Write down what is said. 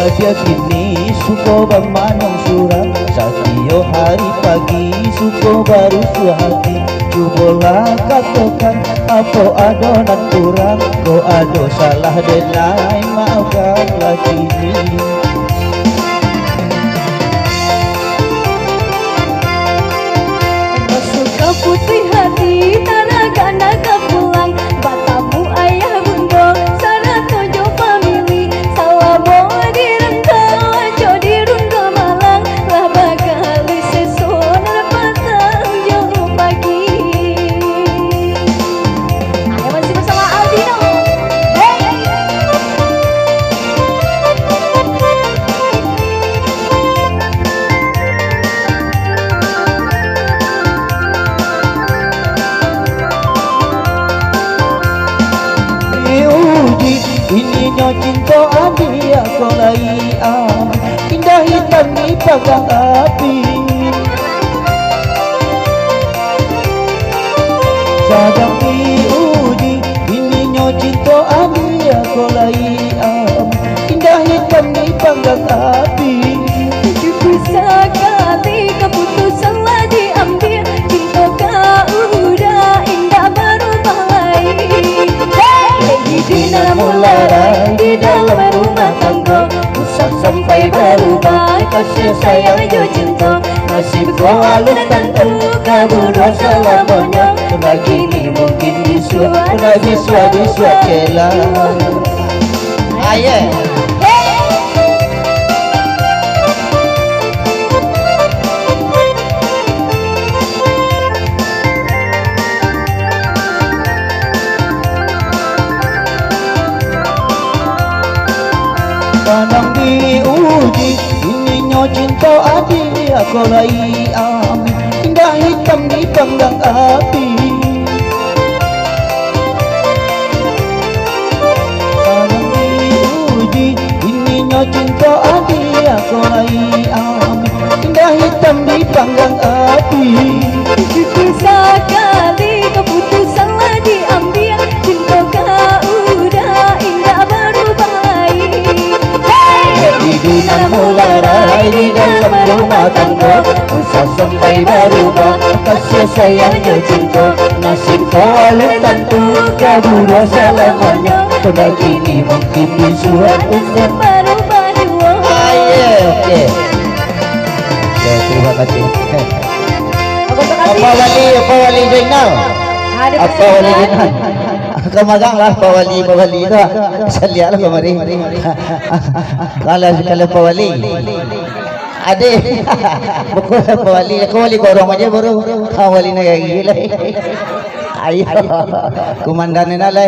bahagia kini suko bermanong surat satio hari pagi suko baru suhati cubolah katakan apa adonan kurang ko ado salah denai maafkanlah kini suka putih hati tanaga naga pulang batamu ayah bunda sana tuju famili salamo di rentau ajo di runggo malang lah bakal sesonar patang jauh pagi. Ayo masih bersama Aldino. Ini nyo cinta adi aku lai indah hitam di pagang api sedang diuji ini nyo cinta adi aku lai indah hitam di pagang api Cukup sekali keputusan lah diambil cinta kau udah indah berubah lagi. Di dalam mularai, di dalam rumah tangga usah sampai berubah kasih sayang jo cinta nasib kau alun tentu kamu dosa lamanya begini mungkin bisa kela aye Kadang diuji ini nyo cinta adi aku lai indah hitam di panggang api kadang diuji ini nyo cinta adi aku lai indah hitam di panggang api cukup sekali keputusan lah diambil cinta kau udah indah berubah lagi. Di dalam mularai di dalam rumah tangga usah sampai berubah kasih sayang dan cinta nasib kau tentu kabur selamanya begini mungkin disuat untuk berubah dua. Oke. Terima kasih. Apa wali Zainal? Apa wali Zainal? Kemagang lah Pak Wali itu saya lah kemari kalau Pak Wali adik buku Pak Wali korong aja baru Pak Wali nak gila ayo kumandan ini lah